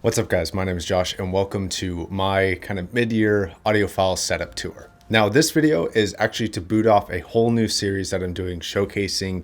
What's up guys, my name is Josh and welcome to my kind of mid-year audiophile setup tour. Now this video is actually to boot off a whole new series that I'm doing showcasing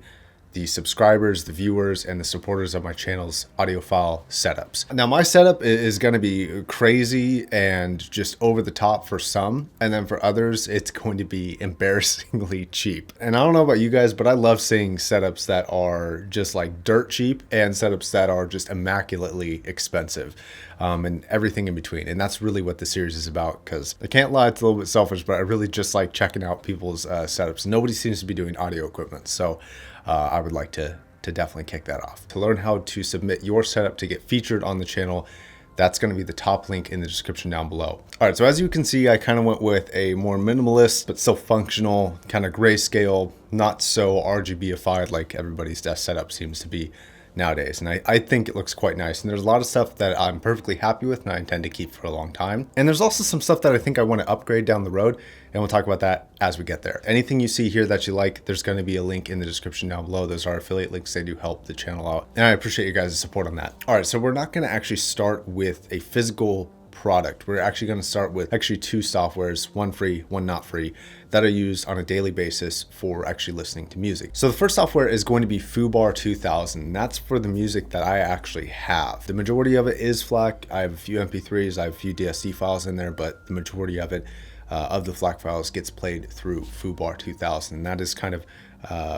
the subscribers, the viewers, and the supporters of my channel's audiophile setups. Now my setup is going to be crazy and just over the top for some, and then for others it's going to be embarrassingly cheap. And I don't know about you guys, but I love seeing setups that are just like dirt cheap and setups that are just immaculately expensive, and everything in between. And that's really what the series is about, because I can't lie, it's a little bit selfish, but I really just like checking out people's setups. Nobody seems to be doing audio equipment, so I would like to definitely kick that off. To learn how to submit your setup to get featured on the channel, that's going to be the top link in the description down below. All right, so as you can see, I kind of went with a more minimalist, but still functional, kind of grayscale, not so RGBified like everybody's desk setup seems to be nowadays. And I think it looks quite nice. And there's a lot of stuff that I'm perfectly happy with and I intend to keep for a long time. And there's also some stuff that I think I want to upgrade down the road. And we'll talk about that as we get there. Anything you see here that you like, there's going to be a link in the description down below. Those are affiliate links. They do help the channel out. And I appreciate you guys' support on that. All right, so we're not going to actually start with a physical product. We're actually going to start with two softwares, one free, one not free, that are used on a daily basis for actually listening to music. So the first software is going to be Foobar 2000. And that's for the music that I actually have. The majority of it is FLAC. I have a few MP3s, I have a few DSD files in there, but the majority of it, of the FLAC files, gets played through Foobar 2000. And that is kind of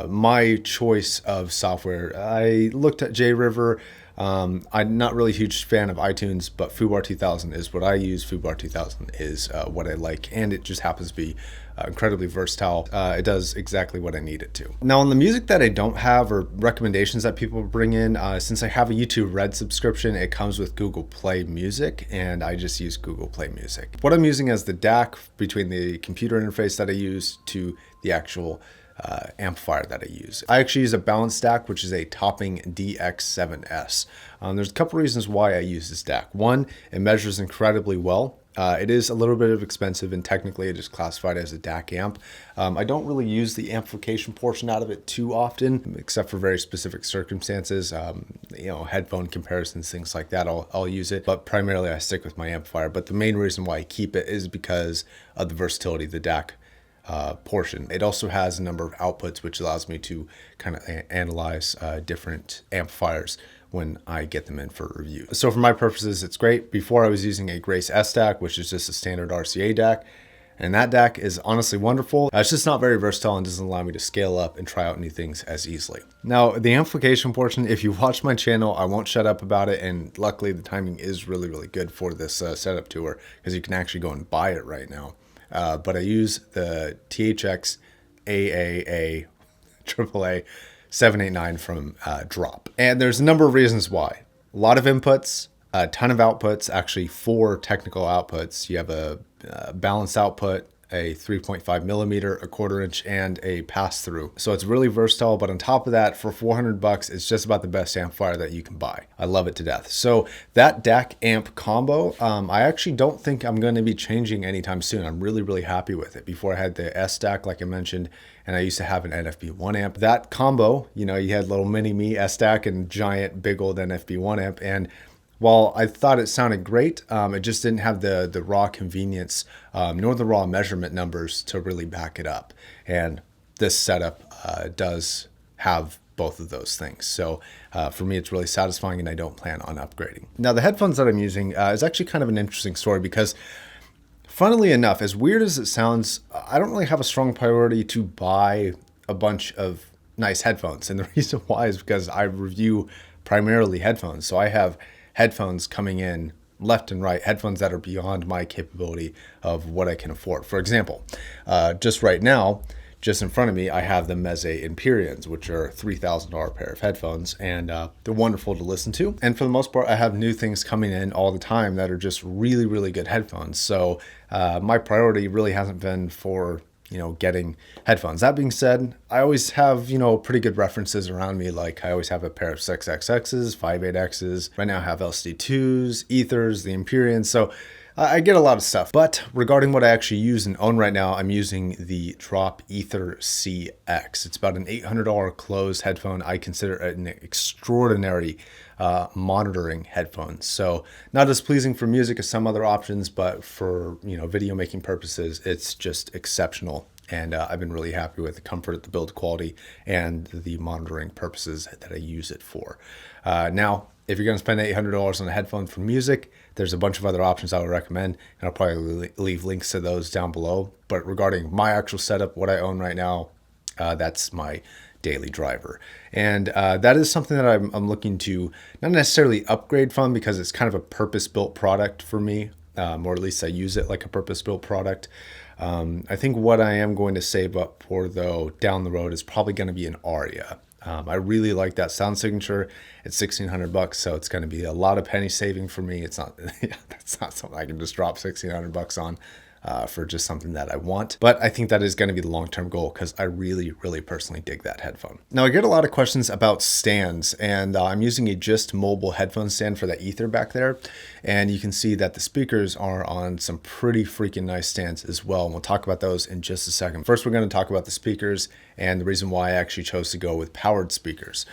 my choice of software. I looked at JRiver. I'm not really a huge fan of iTunes, but Foobar 2000 is what I use. Foobar 2000 is what I like, and it just happens to be incredibly versatile. It does exactly what I need it to. Now on the music that I don't have, or recommendations that people bring in, since I have a YouTube Red subscription, it comes with Google Play Music, and I just use Google Play Music. What I'm using as the DAC between the computer interface that I use to the actual amplifier that I use. I actually use a balanced DAC, which is a Topping DX7S. There's a couple reasons why I use this DAC. One, it measures incredibly well. It is a little bit expensive, and technically it is classified as a DAC amp. I don't really use the amplification portion out of it too often, except for very specific circumstances, headphone comparisons, things like that. I'll use it, but primarily I stick with my amplifier. But the main reason why I keep it is because of the versatility of the DAC portion. It also has a number of outputs, which allows me to kind of analyze different amplifiers when I get them in for review. So for my purposes, it's great. Before I was using a Grace S DAC, which is just a standard RCA DAC, and that DAC is honestly wonderful. It's just not very versatile and doesn't allow me to scale up and try out new things as easily. Now, the amplification portion, if you watch my channel, I won't shut up about it, and luckily the timing is really, really good for this setup tour, because you can actually go and buy it right now. But I use the THX AAA AAA 789 from Drop. And there's a number of reasons why. A lot of inputs, a ton of outputs, actually 4 technical outputs. You have a balanced output, a 3.5 millimeter, a 1/4 inch, and a pass-through. So it's really versatile, but on top of that, for $400, it's just about the best amplifier that you can buy. I love it to death. So that DAC amp combo, I actually don't think I'm going to be changing anytime soon. I'm really, really happy with it. Before I had the S DAC, like I mentioned, and I used to have an NFB1 amp. That combo, you had little mini-me S DAC and giant big old NFB1 amp, and while I thought it sounded great, it just didn't have the raw convenience, nor the raw measurement numbers to really back it up. And this setup does have both of those things. So for me, it's really satisfying, and I don't plan on upgrading. Now, the headphones that I'm using is actually kind of an interesting story, because funnily enough, as weird as it sounds, I don't really have a strong priority to buy a bunch of nice headphones. And the reason why is because I review primarily headphones. So I have headphones coming in left and right, headphones that are beyond my capability of what I can afford. For example, just right now, just in front of me, I have the Meze Empyreans, which are a $3,000 pair of headphones, and they're wonderful to listen to. And for the most part, I have new things coming in all the time that are just really, really good headphones. So my priority really hasn't been for getting headphones. That being said, I always have, pretty good references around me. Like I always have a pair of 6XXs, 58Xs. Right now I have LCD2s, Ethers, the Empyreans. So I get a lot of stuff. But regarding what I actually use and own right now, I'm using the Drop Ether CX. It's about an $800 closed headphone. I consider it an extraordinary monitoring headphone. So not as pleasing for music as some other options, but for video making purposes, it's just exceptional. And I've been really happy with the comfort, the build quality, and the monitoring purposes that I use it for. Now, if you're going to spend $800 on a headphone for music, there's a bunch of other options I would recommend, and I'll probably leave links to those down below. But regarding my actual setup, what I own right now, that's my daily driver. And that is something that I'm looking to not necessarily upgrade from, because it's kind of a purpose-built product for me, or at least I use it like a purpose-built product. I think what I am going to save up for, though, down the road is probably going to be an Aria. I really like that sound signature. It's $1,600, so it's going to be a lot of penny saving for me. It's not, that's not something I can just drop $1,600 on for just something that I want. But I think that is going to be the long-term goal, because I really, really personally dig that headphone. Now, I get a lot of questions about stands, and I'm using a just mobile headphone stand for that Ether back there. And you can see that the speakers are on some pretty freaking nice stands as well. And we'll talk about those in just a second. First, we're going to talk about the speakers and the reason why I actually chose to go with powered speakers.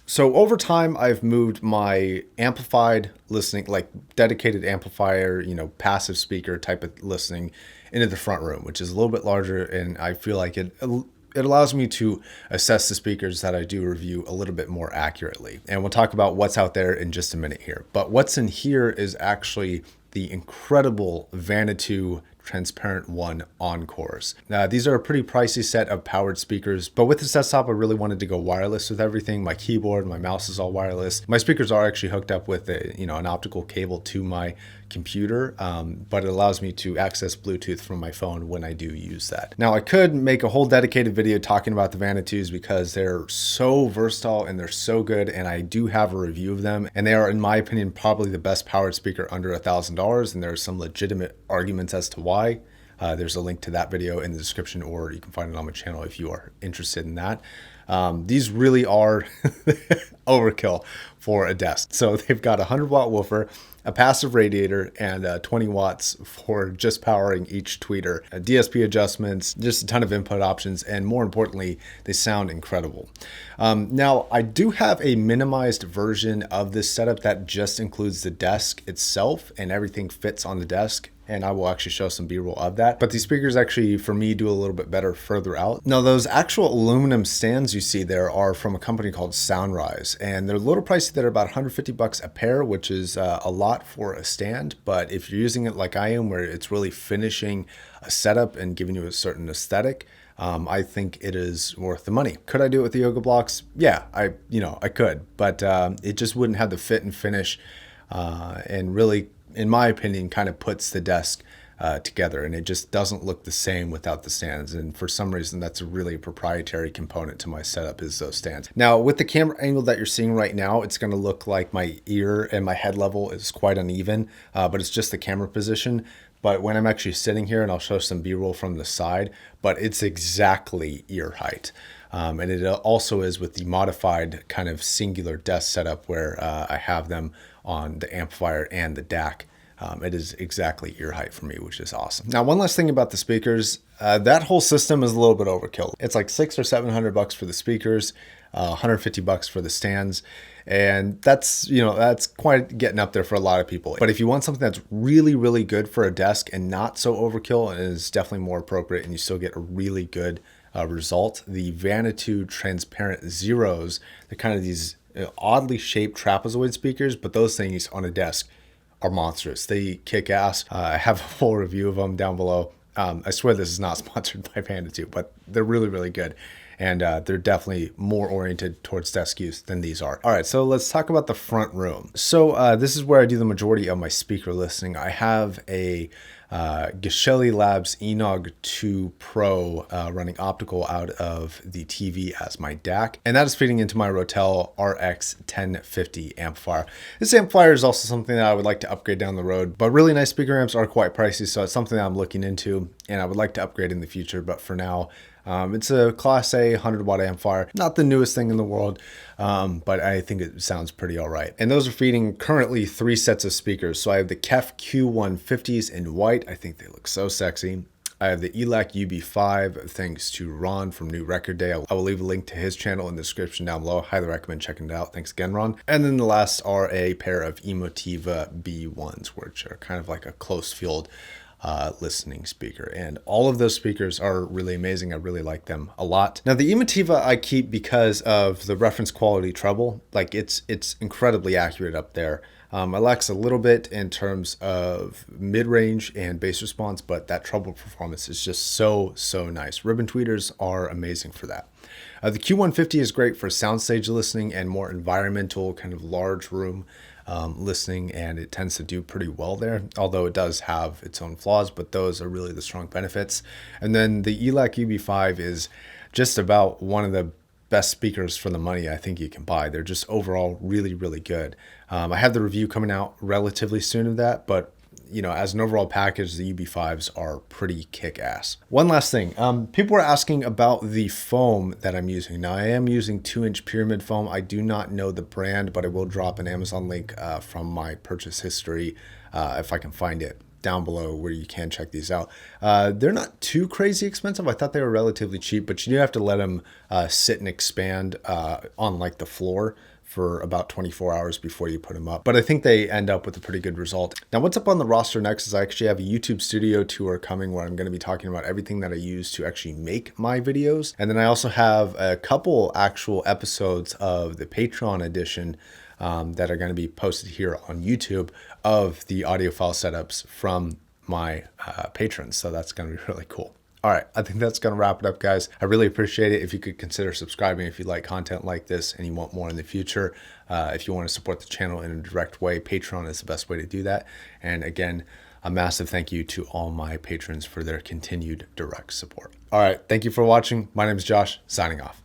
So over time, I've moved my amplified listening, like dedicated amplifier, passive speaker type of listening, into the front room, which is a little bit larger. And I feel like it allows me to assess the speakers that I do review a little bit more accurately. And we'll talk about what's out there in just a minute here. But what's in here is actually the incredible Vanatoo Transparent 1 Encores. These are a pretty pricey set of powered speakers, but with this desktop, I really wanted to go wireless with everything. My keyboard, my mouse is all wireless. My speakers are actually hooked up with an optical cable to my computer, but it allows me to access Bluetooth from my phone when I do use that. Now, I could make a whole dedicated video talking about the Vanatoos, because they're so versatile and they're so good, and I do have a review of them, and they are, in my opinion, probably the best powered speaker under $1,000, and there are some legitimate arguments as to why. There's a link to that video in the description, or you can find it on my channel if you are interested in that. These really are overkill for a desk. So they've got a 100-watt woofer, a passive radiator, and 20 watts for just powering each tweeter, DSP adjustments, just a ton of input options, and more importantly, they sound incredible. Now, I do have a minimized version of this setup that just includes the desk itself, and everything fits on the desk. And I will actually show some B-roll of that. But these speakers actually, for me, do a little bit better further out. Now, those actual aluminum stands you see there are from a company called Soundrise. And they're a little pricey. They're about $150 a pair, which is a lot for a stand. But if you're using it like I am, where it's really finishing a setup and giving you a certain aesthetic, I think it is worth the money. Could I do it with the Yoga Blocks? Yeah, I could. But it just wouldn't have the fit and finish and really, in my opinion, kind of puts the desk together, and it just doesn't look the same without the stands. And for some reason, that's a really proprietary component to my setup, is those stands. Now, with the camera angle that you're seeing right now, it's going to look like my ear and my head level is quite uneven, but it's just the camera position. But when I'm actually sitting here, and I'll show some B-roll from the side, but it's exactly ear height. And it also is with the modified kind of singular desk setup, where I have them on the amplifier and the DAC. It is exactly ear height for me, which is awesome. Now, one last thing about the speakers, that whole system is a little bit overkill. It's like $600 or $700 for the speakers, $150 for the stands. And that's quite getting up there for a lot of people. But if you want something that's really, really good for a desk and not so overkill, and is definitely more appropriate, and you still get a really good result, the Vanatoo Transparent Zeros, they're kind of these oddly shaped trapezoid speakers, but those things on a desk are monstrous. They kick ass. I have a full review of them down below. I swear this is not sponsored by Vanatoo, but they're really, really good. And they're definitely more oriented towards desk use than these are. All right, so let's talk about the front room. So this is where I do the majority of my speaker listening. I have a Geshelli Labs Enog 2 Pro running optical out of the TV as my DAC, and that is feeding into my Rotel RX 1050 amplifier. This amplifier is also something that I would like to upgrade down the road, but really nice speaker amps are quite pricey, so it's something that I'm looking into, and I would like to upgrade in the future, but for now, It's a Class A 100-watt amplifier, not the newest thing in the world, but I think it sounds pretty all right. And those are feeding currently 3 sets of speakers. So I have the KEF Q150s in white. I think they look so sexy. I have the Elac UB5, thanks to Ron from New Record Day. I will leave a link to his channel in the description down below. Highly recommend checking it out. Thanks again, Ron. And then the last are a pair of Emotiva B1s, which are kind of like a close field listening speaker. And all of those speakers are really amazing. I really like them a lot. Now the Emotiva I keep because of the reference quality treble. Like it's incredibly accurate up there. I lacks a little bit in terms of mid-range and bass response, but that treble performance is just so nice. Ribbon tweeters are amazing for that. The Q150 is great for soundstage listening and more environmental kind of large room listening, and it tends to do pretty well there, although it does have its own flaws, but those are really the strong benefits. And then the Elac UB5 is just about one of the best speakers for the money I think you can buy. They're just overall really good. I have the review coming out relatively soon of that, but you know, as an overall package, the UB5s are pretty kick-ass. One last thing, people were asking about the foam that I'm using. Now I am using 2-inch pyramid foam. I do not know the brand, but I will drop an Amazon link from my purchase history if I can find it down below where you can check these out. They're not too crazy expensive. I thought they were relatively cheap, but you do have to let them sit and expand on like the floor for about 24 hours before you put them up. But I think they end up with a pretty good result. Now what's up on the roster next is I actually have a YouTube studio tour coming where I'm going to be talking about everything that I use to actually make my videos. And then I also have a couple actual episodes of the Patreon edition that are going to be posted here on YouTube of the audiophile setups from my patrons. So that's going to be really cool. All right, I think that's going to wrap it up, guys. I really appreciate it if you could consider subscribing if you like content like this and you want more in the future. If you want to support the channel in a direct way, Patreon is the best way to do that. And again, a massive thank you to all my patrons for their continued direct support. All right, thank you for watching. My name is Josh, signing off.